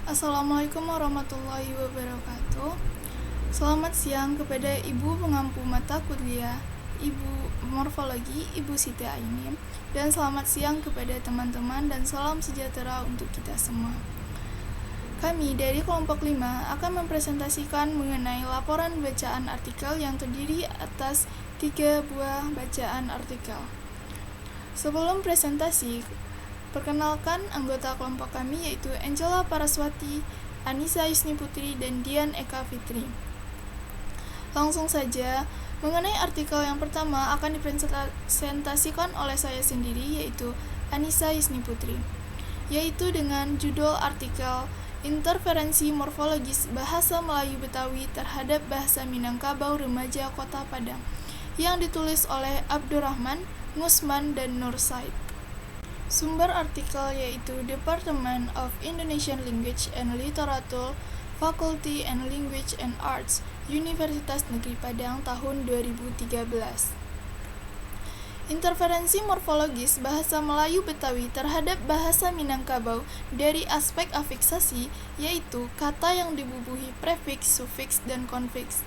Assalamualaikum warahmatullahi wabarakatuh. Selamat siang kepada Ibu pengampu mata kuliah Ibu Morfologi, Ibu Siti Ainim, dan selamat siang kepada teman-teman dan salam sejahtera untuk kita semua. Kami dari kelompok 5 akan mempresentasikan mengenai laporan bacaan artikel yang terdiri atas 3 buah bacaan artikel. Sebelum presentasi, perkenalkan anggota kelompok kami yaitu Angela Paraswati, Anissa Yusni Putri, dan Dian Eka Fitri. Langsung saja, mengenai artikel yang pertama akan dipresentasikan oleh saya sendiri yaitu Anissa Yusni Putri, yaitu dengan judul artikel Interferensi Morfologis Bahasa Melayu Betawi Terhadap Bahasa Minangkabau Remaja Kota Padang, yang ditulis oleh Abdurrahman, Ngusman, dan Nur Said. Sumber artikel yaitu Department of Indonesian Language and Literature, Faculty and Language and Arts, Universitas Negeri Padang tahun 2013. Interferensi morfologis bahasa Melayu Betawi terhadap bahasa Minangkabau dari aspek afiksasi, yaitu kata yang dibubuhi prefiks, sufiks, dan konfiks.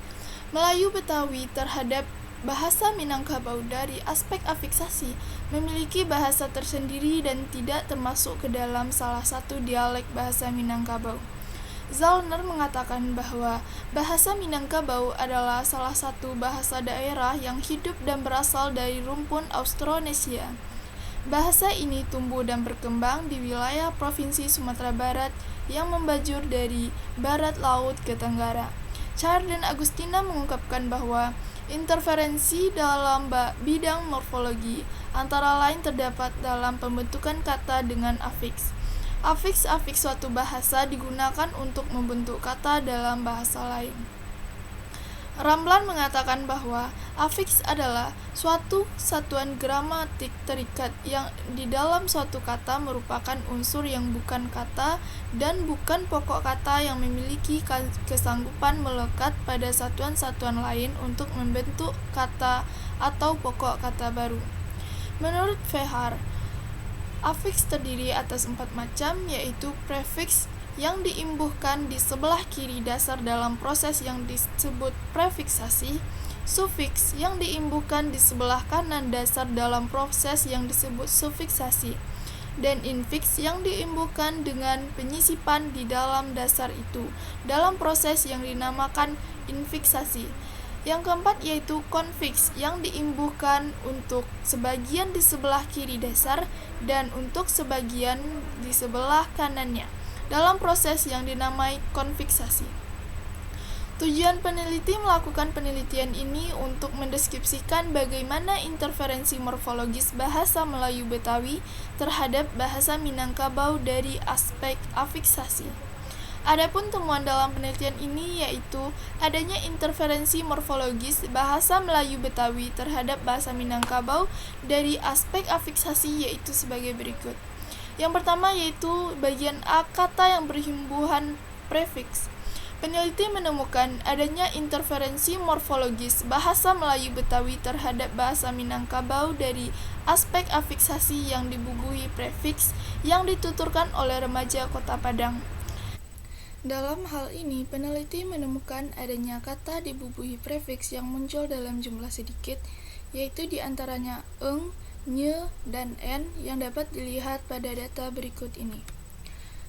Melayu Betawi terhadap bahasa Minangkabau dari aspek afiksasi memiliki bahasa tersendiri dan tidak termasuk ke dalam salah satu dialek bahasa Minangkabau. Zellner mengatakan bahwa bahasa Minangkabau adalah salah satu bahasa daerah yang hidup dan berasal dari rumpun Austronesia. Bahasa ini tumbuh dan berkembang di wilayah Provinsi Sumatera Barat yang membajur dari barat laut ke tenggara. Char dan Agustina mengungkapkan bahwa interferensi dalam bidang morfologi antara lain terdapat dalam pembentukan kata dengan afiks. Afiks suatu bahasa digunakan untuk membentuk kata dalam bahasa lain. Ramlan mengatakan bahwa afiks adalah suatu satuan gramatik terikat yang di dalam suatu kata merupakan unsur yang bukan kata dan bukan pokok kata yang memiliki kesanggupan melekat pada satuan-satuan lain untuk membentuk kata atau pokok kata baru. Menurut Fehar, afiks terdiri atas 4 macam, yaitu prefiks yang diimbuhkan di sebelah kiri dasar dalam proses yang disebut prefiksasi, sufiks yang diimbuhkan di sebelah kanan dasar dalam proses yang disebut sufiksasi, dan infiks yang diimbuhkan dengan penyisipan di dalam dasar itu dalam proses yang dinamakan infiksasi. Yang keempat yaitu konfiks yang diimbuhkan untuk sebagian di sebelah kiri dasar dan untuk sebagian di sebelah kanannya dalam proses yang dinamai konfiksasi. Tujuan peneliti melakukan penelitian ini untuk mendeskripsikan bagaimana interferensi morfologis bahasa Melayu Betawi terhadap bahasa Minangkabau dari aspek afiksasi. Adapun temuan dalam penelitian ini yaitu adanya interferensi morfologis bahasa Melayu Betawi terhadap bahasa Minangkabau dari aspek afiksasi yaitu sebagai berikut. Yang pertama yaitu bagian A, kata yang berhimbuhan prefiks. Peneliti menemukan adanya interferensi morfologis bahasa Melayu Betawi terhadap bahasa Minangkabau dari aspek afiksasi yang dibubuhi prefiks yang dituturkan oleh remaja Kota Padang. Dalam hal ini, peneliti menemukan adanya kata dibubuhi prefiks yang muncul dalam jumlah sedikit, yaitu diantaranya eng, nye, dan en yang dapat dilihat pada data berikut ini.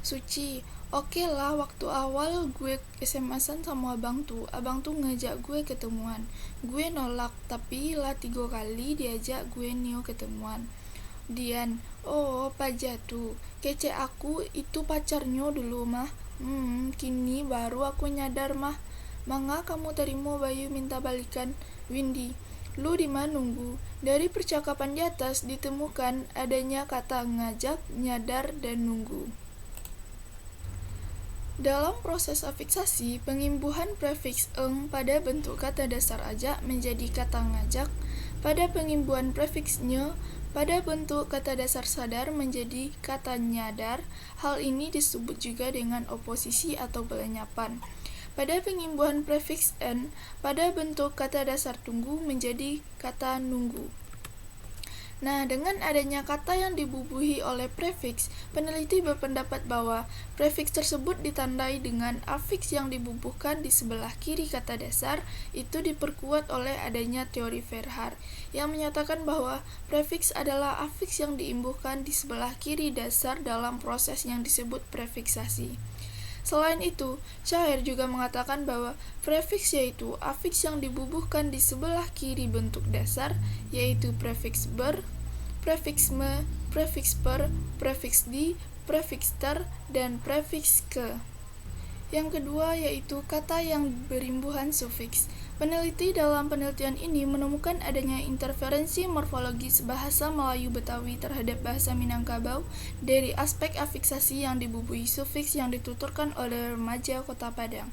Suci, oke lah, waktu awal gue SMS-an sama abang tuh ngajak gue ketemuan. Gue nolak, tapi lah 3 kali diajak gue Nio ketemuan. Dian, oh Pak Jatuh, kece aku itu pacarnya dulu mah. Kini baru aku nyadar mah. Mangga kamu terima Bayu minta balikan. Windy, lu di mana nunggu? Dari percakapan di atas ditemukan adanya kata ngajak, nyadar, dan nunggu. Dalam proses afiksasi, pengimbuhan prefiks eng pada bentuk kata dasar ajak menjadi kata ngajak, pada pengimbuhan prefiks nye pada bentuk kata dasar sadar menjadi kata nyadar. Hal ini disebut juga dengan oposisi atau pelenyapan. Pada pengimbuhan prefiks n pada bentuk kata dasar tunggu menjadi kata nunggu. Nah, dengan adanya kata yang dibubuhi oleh prefiks, peneliti berpendapat bahwa prefiks tersebut ditandai dengan afiks yang dibubuhkan di sebelah kiri kata dasar. Itu diperkuat oleh adanya teori Verhaar yang menyatakan bahwa prefiks adalah afiks yang diimbuhkan di sebelah kiri dasar dalam proses yang disebut prefiksasi. Selain itu, Chayr juga mengatakan bahwa prefiks yaitu afiks yang dibubuhkan di sebelah kiri bentuk dasar, yaitu prefiks ber, prefiks me, prefiks per, prefiks di, prefiks ter, dan prefiks ke. Yang kedua yaitu kata yang berimbuhan sufiks. Peneliti dalam penelitian ini menemukan adanya interferensi morfologis bahasa Melayu Betawi terhadap bahasa Minangkabau dari aspek afiksasi yang dibubuhi sufiks yang dituturkan oleh remaja Kota Padang.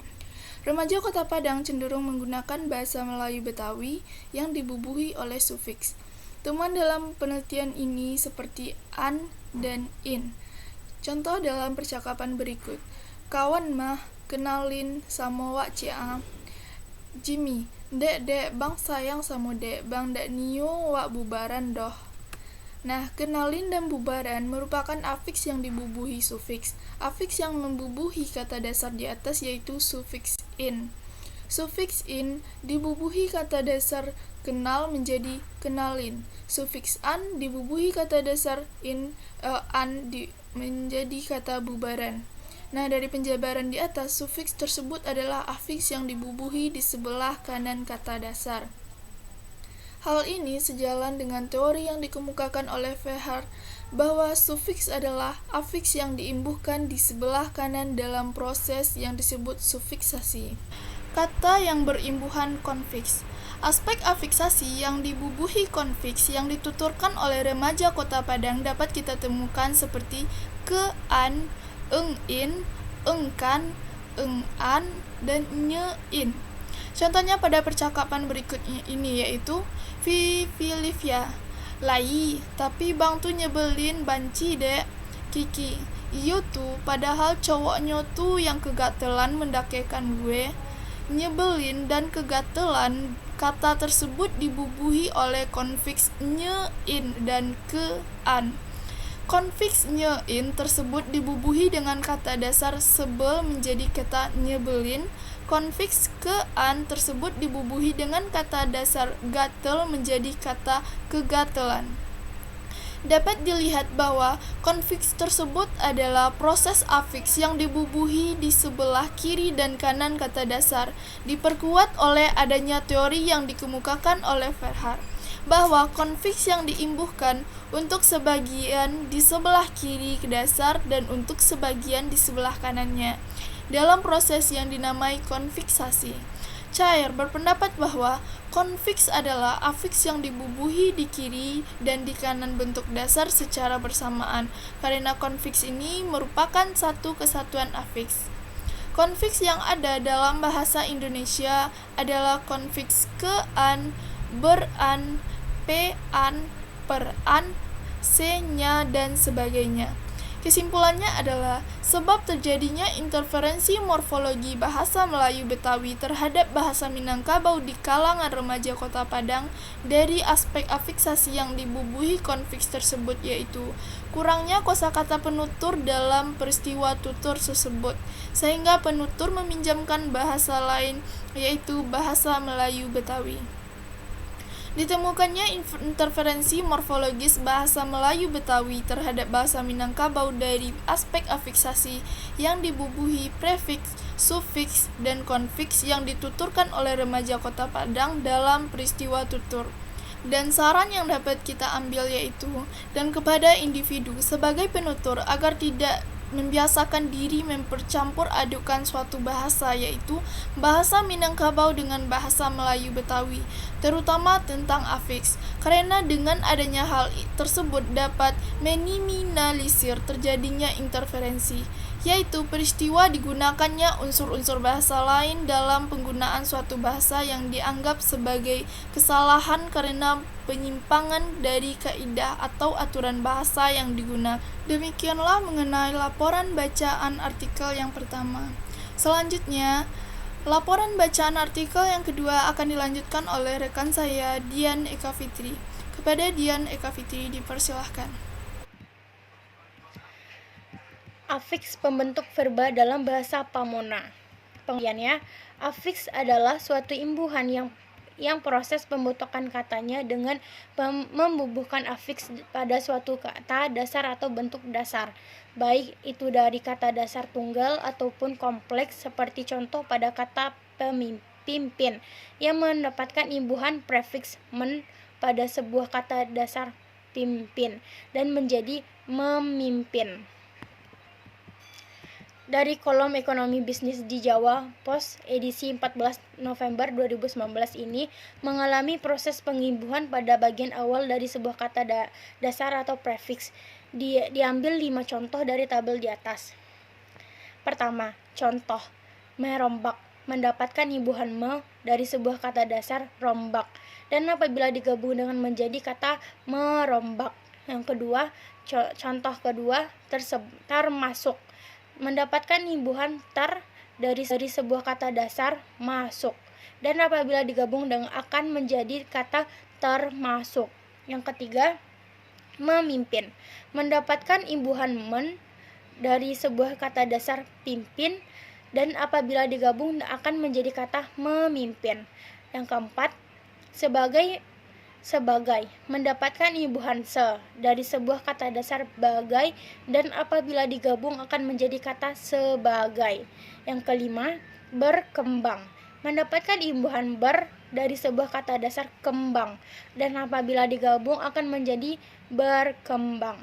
Remaja Kota Padang cenderung menggunakan bahasa Melayu Betawi yang dibubuhi oleh sufiks. Temuan dalam penelitian ini seperti an dan in. Contoh dalam percakapan berikut. Kawan mah, kenalin sama wak cia. Jimmy, dek bang sayang sama dek bang dak nio wak bubaran doh. Nah, kenalin dan bubaran merupakan afiks yang dibubuhi sufiks. Afiks yang membubuhi kata dasar di atas yaitu sufiks in. Sufiks in dibubuhi kata dasar kenal menjadi kenalin. Sufiks an dibubuhi kata dasar menjadi kata bubaran. Nah, dari penjabaran di atas, sufiks tersebut adalah afiks yang dibubuhi di sebelah kanan kata dasar. Hal ini sejalan dengan teori yang dikemukakan oleh Verhaar bahwa sufiks adalah afiks yang diimbuhkan di sebelah kanan dalam proses yang disebut sufiksasi. Kata yang berimbuhan konfiks. Aspek afiksasi yang dibubuhi konfiks yang dituturkan oleh remaja Kota Padang dapat kita temukan seperti ke an, in, engkan, an, dan nyein. Contohnya pada percakapan berikutnya ini yaitu Livia, lai, tapi bang tuh nyebelin banci dek, Kiki, iyo tuh padahal cowoknya tuh yang kegatelan mendakekan gue. Nyebelin dan kegatelan kata tersebut dibubuhi oleh konfiks nyein dan ke an. Konfiks nyein tersebut dibubuhi dengan kata dasar sebel menjadi kata nyebelin. Konfiks ke-an tersebut dibubuhi dengan kata dasar gatel menjadi kata kegatelan. Dapat dilihat bahwa konfiks tersebut adalah proses afiks yang dibubuhi di sebelah kiri dan kanan kata dasar, diperkuat oleh adanya teori yang dikemukakan oleh Verhaar bahwa konfiks yang diimbuhkan untuk sebagian di sebelah kiri dasar dan untuk sebagian di sebelah kanannya dalam proses yang dinamai konfiksasi. Chayr berpendapat bahwa konfiks adalah afiks yang dibubuhi di kiri dan di kanan bentuk dasar secara bersamaan, karena konfiks ini merupakan satu kesatuan afiks. Konfiks yang ada dalam bahasa Indonesia adalah konfiks ke-an, ber-an, pe-an, per-an, se-nya, dan sebagainya. Kesimpulannya adalah sebab terjadinya interferensi morfologi bahasa Melayu Betawi terhadap bahasa Minangkabau di kalangan remaja Kota Padang dari aspek afiksasi yang dibubuhi konfiks tersebut yaitu kurangnya kosakata penutur dalam peristiwa tutur tersebut sehingga penutur meminjamkan bahasa lain yaitu bahasa Melayu Betawi. Ditemukannya interferensi morfologis bahasa Melayu Betawi terhadap bahasa Minangkabau dari aspek afiksasi yang dibubuhi prefiks, sufiks, dan konfiks yang dituturkan oleh remaja Kota Padang dalam peristiwa tutur. Dan saran yang dapat kita ambil yaitu, dan kepada individu sebagai penutur agar tidak membiasakan diri mempercampur adukan suatu bahasa yaitu bahasa Minangkabau dengan bahasa Melayu Betawi, terutama tentang afiks, karena dengan adanya hal tersebut dapat meminimalisir terjadinya interferensi, yaitu peristiwa digunakannya unsur-unsur bahasa lain dalam penggunaan suatu bahasa yang dianggap sebagai kesalahan karena penyimpangan dari kaidah atau aturan bahasa yang digunakan. Demikianlah mengenai laporan bacaan artikel yang pertama. Selanjutnya, laporan bacaan artikel yang kedua akan dilanjutkan oleh rekan saya, Dian Eka Fitri. Kepada Dian Eka Fitri dipersilahkan. Afiks pembentuk verba dalam bahasa Pamona. Pengertiannya, afiks adalah suatu imbuhan yang proses pembentukan katanya dengan membubuhkan afiks pada suatu kata dasar atau bentuk dasar, baik itu dari kata dasar tunggal ataupun kompleks, seperti contoh pada kata pemimpin yang mendapatkan imbuhan prefiks men pada sebuah kata dasar pimpin dan menjadi memimpin. Dari kolom ekonomi bisnis di Jawa Pos edisi 14 November 2019 ini mengalami proses pengimbuhan pada bagian awal dari sebuah kata dasar atau prefiks. Diambil 5 contoh dari tabel di atas. Pertama, contoh merombak mendapatkan imbuhan me dari sebuah kata dasar rombak dan apabila digabung dengan menjadi kata merombak. Yang kedua, contoh kedua termasuk mendapatkan imbuhan dari sebuah kata dasar masuk dan apabila digabung dengan akan menjadi kata termasuk. Yang ketiga, memimpin mendapatkan imbuhan men dari sebuah kata dasar pimpin dan apabila digabung akan menjadi kata memimpin. Yang keempat, sebagai mendapatkan imbuhan se dari sebuah kata dasar bagai dan apabila digabung akan menjadi kata sebagai. Yang kelima, berkembang mendapatkan imbuhan ber dari sebuah kata dasar kembang dan apabila digabung akan menjadi berkembang.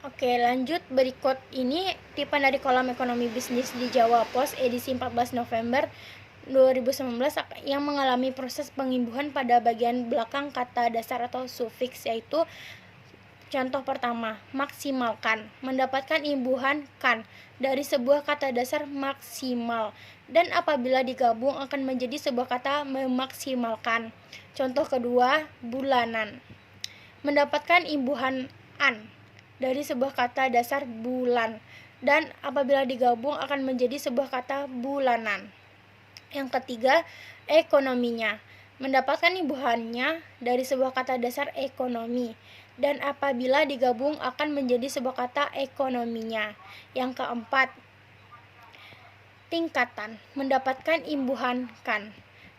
Oke, lanjut berikut ini tipan dari kolom ekonomi bisnis di Jawa Pos edisi 14 November 2019 yang mengalami proses pengimbuhan pada bagian belakang kata dasar atau sufiks, yaitu contoh pertama, maksimalkan mendapatkan imbuhan kan dari sebuah kata dasar maksimal dan apabila digabung akan menjadi sebuah kata memaksimalkan. Contoh kedua, bulanan mendapatkan imbuhan an dari sebuah kata dasar bulan dan apabila digabung akan menjadi sebuah kata bulanan. Yang ketiga, ekonominya mendapatkan imbuhannya dari sebuah kata dasar ekonomi dan apabila digabung akan menjadi sebuah kata ekonominya. Yang keempat, tingkatan mendapatkan imbuhan kan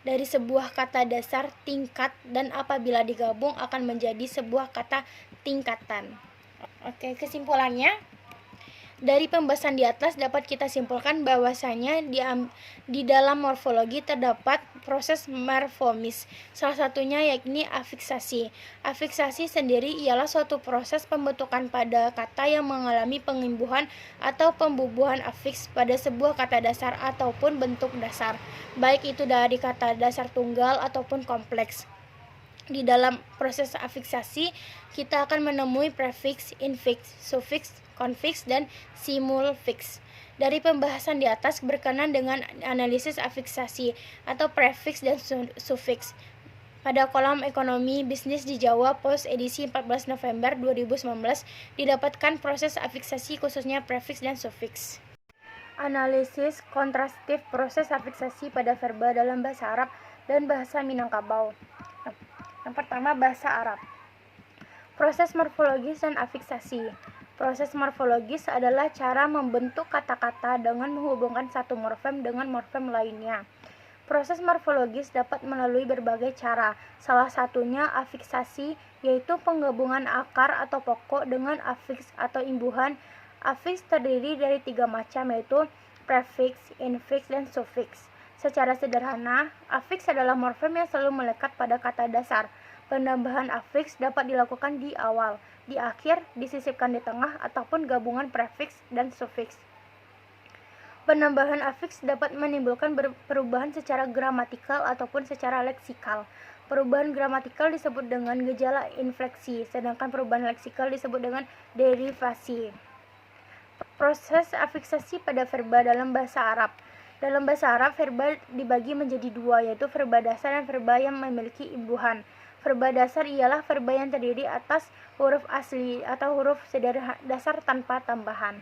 dari sebuah kata dasar tingkat dan apabila digabung akan menjadi sebuah kata tingkatan. Oke, kesimpulannya dari pembahasan di atas dapat kita simpulkan bahwasanya di dalam morfologi terdapat proses morfomis. Salah satunya yakni afiksasi. Afiksasi sendiri ialah suatu proses pembentukan pada kata yang mengalami pengimbuhan atau pembubuhan afiks pada sebuah kata dasar ataupun bentuk dasar, baik itu dari kata dasar tunggal ataupun kompleks. Di dalam proses afiksasi, kita akan menemui prefiks, infiks, sufiks, konfiks, dan simulfiks. Dari pembahasan di atas berkenan dengan analisis afiksasi atau prefiks dan sufiks. Pada kolom ekonomi bisnis di Jawa Pos edisi 14 November 2019 didapatkan proses afiksasi khususnya prefiks dan sufiks. Analisis kontrastif proses afiksasi pada verba dalam bahasa Arab dan bahasa Minangkabau. Yang pertama, bahasa Arab. Proses morfologis dan afiksasi. Proses morfologis adalah cara membentuk kata-kata dengan menghubungkan satu morfem dengan morfem lainnya. Proses morfologis dapat melalui berbagai cara, salah satunya afiksasi, yaitu penggabungan akar atau pokok dengan afiks atau imbuhan. Afiks terdiri dari 3 macam, yaitu prefiks, infiks, dan sufiks. Secara sederhana, afiks adalah morfem yang selalu melekat pada kata dasar. Penambahan afiks dapat dilakukan di awal, di akhir, disisipkan di tengah, ataupun gabungan prefiks dan sufiks. Penambahan afiks dapat menimbulkan perubahan secara gramatikal ataupun secara leksikal. Perubahan gramatikal disebut dengan gejala infleksi, sedangkan perubahan leksikal disebut dengan derivasi. Proses afiksasi pada verba dalam bahasa Arab. Dalam bahasa Arab, verba dibagi menjadi 2, yaitu verba dasar dan verba yang memiliki imbuhan. Verba dasar ialah verba yang terdiri atas huruf asli atau huruf dasar tanpa tambahan.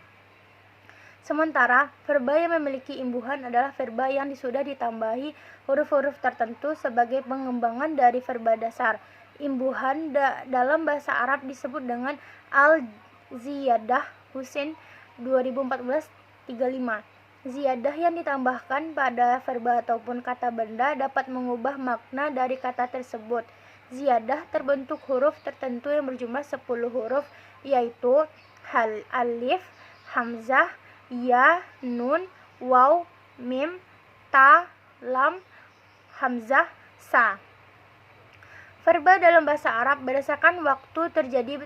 Sementara, verba yang memiliki imbuhan adalah verba yang sudah ditambahi huruf-huruf tertentu sebagai pengembangan dari verba dasar. Imbuhan dalam bahasa Arab disebut dengan al-ziyadah. Husain 2014-35. Ziyadah yang ditambahkan pada verba ataupun kata benda dapat mengubah makna dari kata tersebut. Ziyadah terbentuk huruf tertentu yang berjumlah 10 huruf, yaitu alif, hamzah, ya, nun, waw, mim, ta, lam, hamzah, sa. Verba dalam bahasa Arab berdasarkan waktu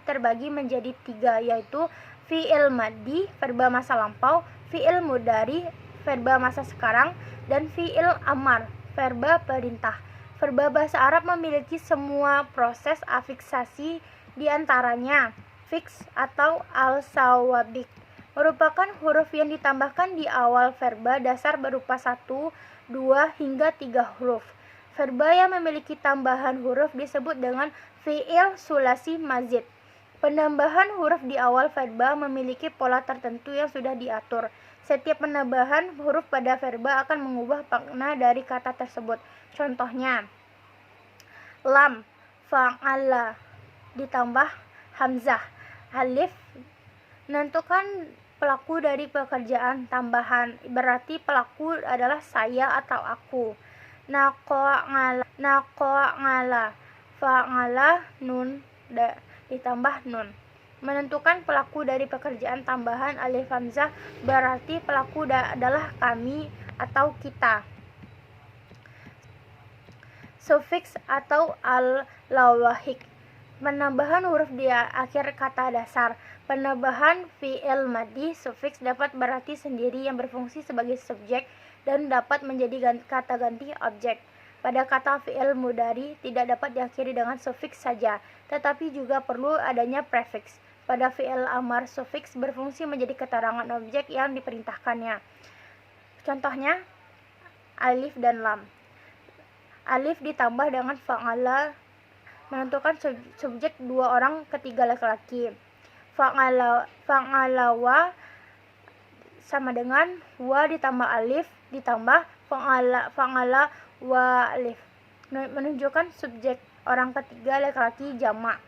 terbagi menjadi 3, yaitu fi'il madhi, verba masa lampau, fi'il mudhari, verba masa sekarang, dan fi'il amar, verba perintah. Verba bahasa Arab memiliki semua proses afiksasi, diantaranya fix atau al-sawabik, merupakan huruf yang ditambahkan di awal verba dasar berupa 1, 2, hingga 3 huruf. Verba yang memiliki tambahan huruf disebut dengan fi'il sulasi mazid. Penambahan huruf di awal verba memiliki pola tertentu yang sudah diatur. Setiap penambahan huruf pada verba akan mengubah makna dari kata tersebut. Contohnya, lam, fa'ala, ditambah hamzah, alif, menentukan pelaku dari pekerjaan tambahan, berarti pelaku adalah saya atau aku. Naqa'ala, fa'ala, nun, ditambah nun, menentukan pelaku dari pekerjaan tambahan, alif hamzah, berarti pelaku adalah kami atau kita. Sufiks atau al-lawahik, penambahan huruf di akhir kata dasar. Penambahan fi'il madhi sufiks dapat berarti sendiri yang berfungsi sebagai subjek dan dapat menjadi kata ganti objek. Pada kata fi'il mudhari tidak dapat diakhiri dengan sufiks saja, tetapi juga perlu adanya prefiks. Pada fi'il amar sufiks berfungsi menjadi keterangan objek yang diperintahkannya. Contohnya, alif dan lam. Alif ditambah dengan fa'ala menentukan subjek 2 orang ketiga laki-laki. Fa'alawa sama dengan wa ditambah alif ditambah fa'ala wa alif, menunjukkan subjek orang ketiga laki-laki jamak.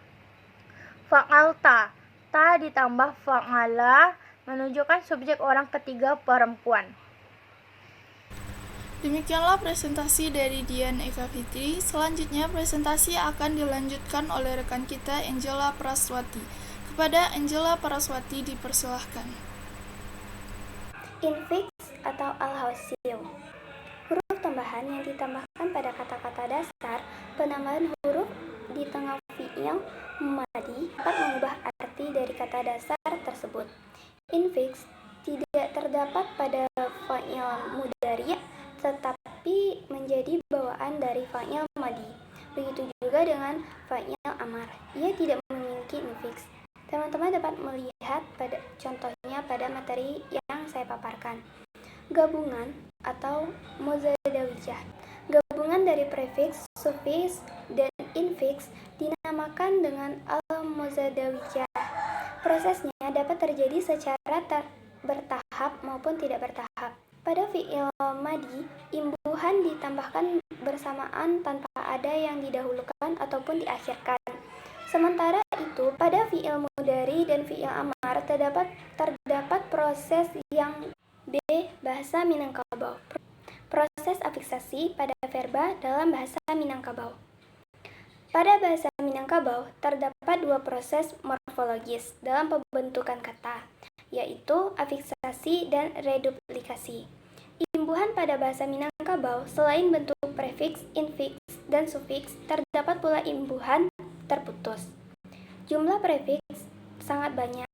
Fa'alta, ta ditambah fa'ala, menunjukkan subjek orang ketiga perempuan. Demikianlah presentasi dari Dian Eka Fitri. Selanjutnya presentasi akan dilanjutkan oleh rekan kita Angela Praswati. Kepada Angela Praswati dipersilahkan. Infix atau al-hasil, huruf tambahan yang ditambahkan pada kata-kata dasar. Penambahan huruf di tengah fi'il madhi dapat mengubah arti dari kata dasar tersebut. Infix tidak terdapat pada fa'il mudhari, tetapi menjadi bawaan dari fa'il madhi. Begitu juga dengan fa'il amar, ia tidak memiliki infix. Teman-teman dapat melihat pada contohnya pada materi yang saya paparkan. Gabungan atau muzadawijah. Gabungan dari prefiks, sufiks, dan infix dinamakan dengan al-muzadawijah. Prosesnya dapat terjadi secara bertahap maupun tidak bertahap. Pada fi'il madhi, imbuhan ditambahkan bersamaan tanpa ada yang didahulukan ataupun diakhirkan. Sementara itu, pada fi'il mudhari dan fi'il amar terdapat proses yang bahasa Minangkabau. Proses afiksasi pada verba dalam bahasa Minangkabau. Pada bahasa Minangkabau terdapat 2 proses morfologis dalam pembentukan kata, yaitu afiksasi dan reduplikasi. Imbuhan pada bahasa Minangkabau selain bentuk prefiks, infiks, dan sufiks, terdapat pula imbuhan terputus. Jumlah prefiks sangat banyak,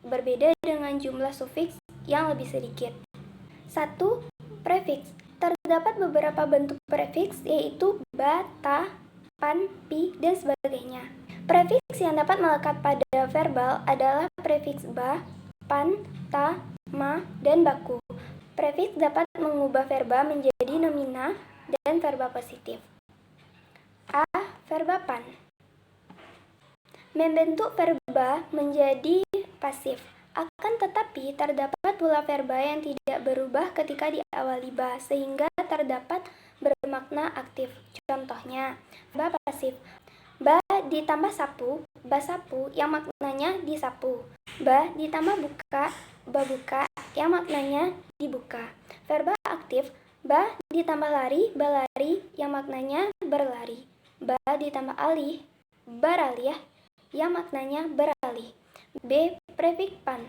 berbeda dengan jumlah sufiks yang lebih sedikit. 1. Prefiks. Terdapat beberapa bentuk prefiks, yaitu ba, ta, pan, pi, dan sebagainya. Prefiks yang dapat melekat pada verbal adalah prefiks ba, pan, ta, ma, dan baku. Prefiks dapat mengubah verba menjadi nomina dan verba positif. A. Verba pan membentuk verba menjadi pasif. Akan tetapi, terdapat pula verba yang tidak berubah ketika diawali ba, sehingga terdapat bermakna aktif. Contohnya, verba pasif. Ba ditambah sapu, basapu, yang maknanya disapu. Ba ditambah buka, babuka, yang maknanya dibuka. Verba aktif. Ba ditambah lari, balari, yang maknanya berlari. Ba ditambah alih, baralih, yang maknanya beralih. B. Prefiks pan.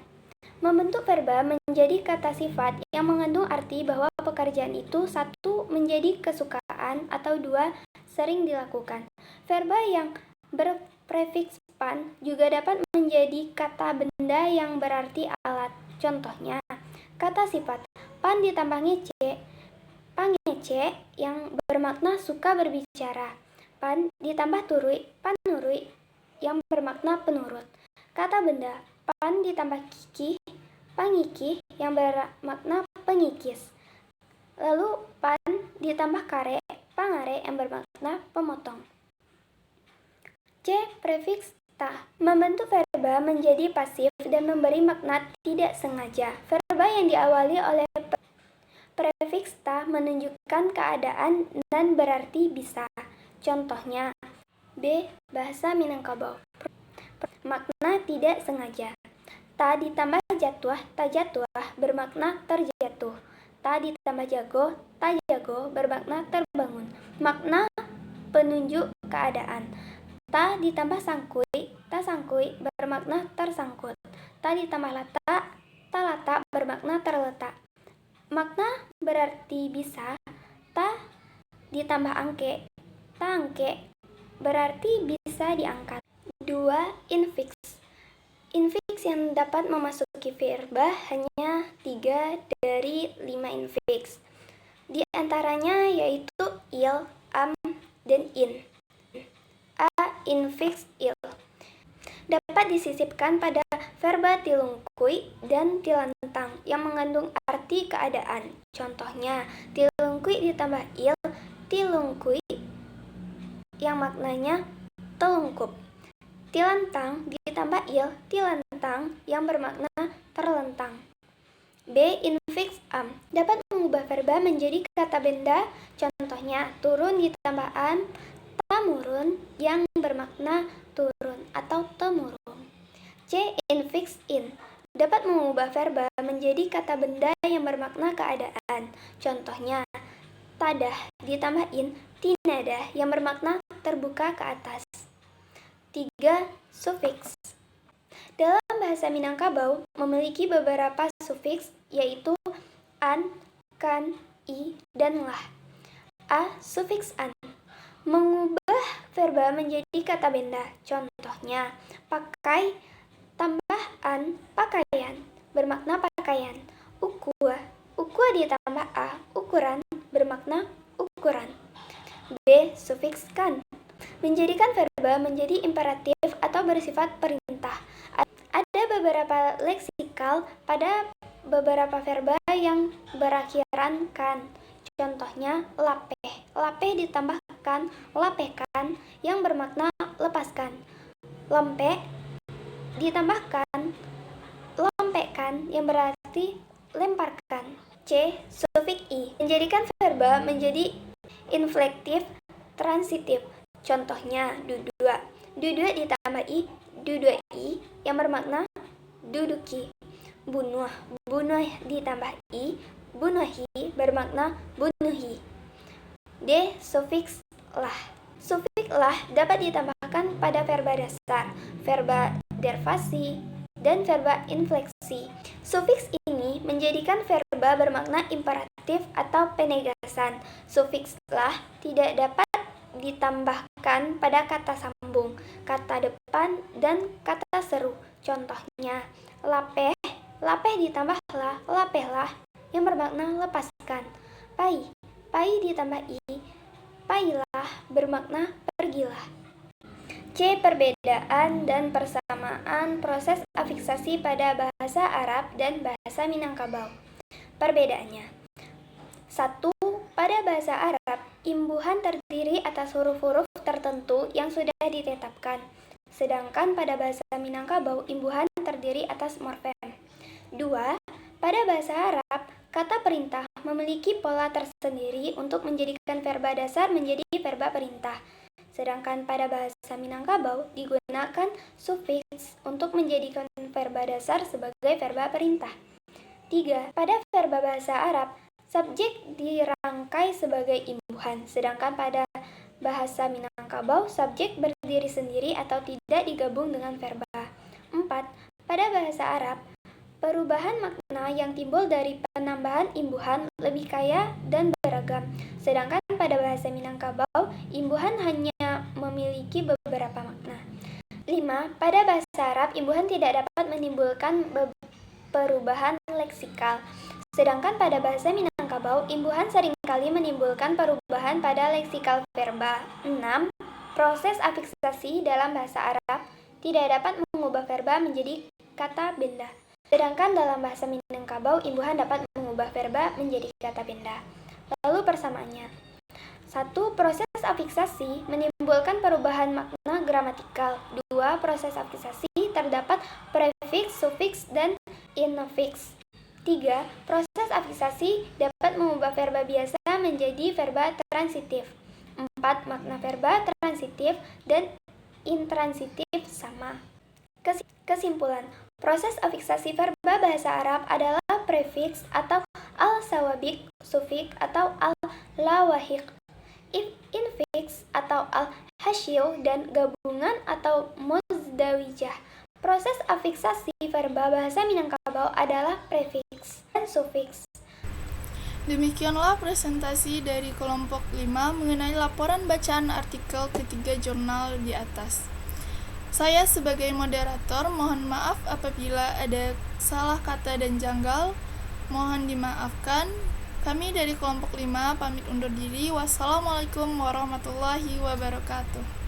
Membentuk verba menjadi kata sifat yang mengandung arti bahwa pekerjaan itu satu menjadi kesukaan atau dua sering dilakukan. Verba yang berprefiks pan juga dapat menjadi kata benda yang berarti alat. Contohnya, kata sifat pan ditambah ngece, pangece, yang bermakna suka berbicara. Pan ditambah turui, panurui, yang bermakna penurut. Kata benda pan ditambah kiki, pangiki, yang bermakna pengikis. Lalu pan ditambah kare, pangare, yang bermakna pemotong. C. Prefiks ta. Membentuk verba menjadi pasif dan memberi makna tidak sengaja. Verba yang diawali oleh prefiks ta menunjukkan keadaan dan berarti bisa. Contohnya, B. Bahasa Minangkabau. Makna tidak sengaja. Ta ditambah jatuh, ta jatuh, bermakna terjatuh. Ta ditambah jago, ta jago, bermakna terbangun. Makna penunjuk keadaan. Ta ditambah sangkui, ta sangkui, bermakna tersangkut. Ta ditambah lata, ta lata, bermakna terletak. Makna berarti bisa. Ta ditambah angke, ta angke, berarti bisa diangkat. 2. Infiks. Infiks yang dapat memasuki verba hanya 3 dari 5 infiks. Di antaranya yaitu il, am, dan in. A. Infiks il dapat disisipkan pada verba tilungkui dan tilantang yang mengandung arti keadaan. Contohnya, tilungkui ditambah il, tilungkui, yang maknanya telungkup. Tilantang ditambah il, tilantang, yang bermakna terlentang. B. Infiks am dapat mengubah verba menjadi kata benda. Contohnya, turun ditambah an, tamurun, yang bermakna turun atau temurun. C. Infiks in dapat mengubah verba menjadi kata benda yang bermakna keadaan. Contohnya, tadah ditambah in, tinadah, yang bermakna terbuka ke atas. 3. Sufiks. Dalam bahasa Minangkabau memiliki beberapa sufiks, yaitu an, kan, i, dan lah. A. Sufiks an mengubah verba menjadi kata benda. Contohnya, pakai tambah an, pakaian, bermakna pakaian. Ukua, ukua ditambah a, ukuran, bermakna ukuran. B. Sufiks kan menjadikan verba menjadi imperatif atau bersifat perintah. Ada beberapa leksikal pada beberapa verba yang berakhiran kan. Contohnya, lapeh. Lapeh ditambahkan lapehkan, yang bermakna lepaskan. Lempek ditambahkan lompekkan, yang berarti lemparkan. C. Sufiks i menjadikan verba menjadi inflektif transitif. Contohnya, dudua. Dudua ditambah i, dudui, yang bermakna duduki. Bunuh. Bunuh ditambah i, bunuhi, bermakna bunuhi. D. Sufiks lah. Sufiks lah dapat ditambahkan pada verba dasar, verba dervasi, dan verba infleksi. Sufiks ini menjadikan verba bermakna imperatif atau penegasan. Sufiks lah tidak dapat ditambahkan pada kata sambung, kata depan, dan kata seru. Contohnya, lapeh, lapeh ditambah lah, lapehlah, yang bermakna lepaskan. Pai, pai ditambah i, pailah, bermakna pergilah. C. Perbedaan dan persamaan proses afiksasi pada bahasa Arab dan bahasa Minangkabau. Perbedaannya: 1. Pada bahasa Arab, imbuhan terdiri atas huruf-huruf tertentu yang sudah ditetapkan. sedangkan pada bahasa Minangkabau imbuhan terdiri atas morfem. 2. Pada bahasa Arab, kata perintah memiliki pola tersendiri untuk menjadikan verba dasar menjadi verba perintah. Sedangkan pada bahasa Minangkabau digunakan sufiks untuk menjadikan verba dasar sebagai verba perintah. 3. Pada verba bahasa Arab, subjek dirangkai sebagai imbuhan, sedangkan pada bahasa Minangkabau, subjek berdiri sendiri atau tidak digabung dengan verba. 4. Pada bahasa Arab, perubahan makna yang timbul dari penambahan imbuhan lebih kaya dan beragam, sedangkan pada bahasa Minangkabau, imbuhan hanya memiliki beberapa makna. 5. Pada bahasa Arab, imbuhan tidak dapat menimbulkan perubahan leksikal, sedangkan pada bahasa Minangkabau, imbuhan seringkali menimbulkan perubahan pada leksikal verba. 6. Proses afiksasi dalam bahasa Arab tidak dapat mengubah verba menjadi kata benda, sedangkan dalam bahasa Minangkabau, imbuhan dapat mengubah verba menjadi kata benda. Lalu persamaannya. 1. Proses afiksasi menimbulkan perubahan makna gramatikal. 2. Proses afiksasi terdapat prefiks, sufiks, dan infiks. 3. Proses afiksasi dapat mengubah verba biasa menjadi verba transitif. 4. Makna verba transitif dan intransitif sama. Kesimpulan, proses afiksasi verba bahasa Arab adalah prefiks atau al-sawabik, sufiks atau al-lawahiq, infiks atau al-hasyiu, dan gabungan atau muzdawijah. Proses afiksasi verba bahasa Minangkabau adalah prefiks dan sufiks. Demikianlah presentasi dari kelompok 5 mengenai laporan bacaan artikel ketiga jurnal di atas. Saya sebagai moderator mohon maaf apabila ada salah kata dan janggal, mohon dimaafkan. Kami dari kelompok 5 pamit undur diri. Wassalamualaikum warahmatullahi wabarakatuh.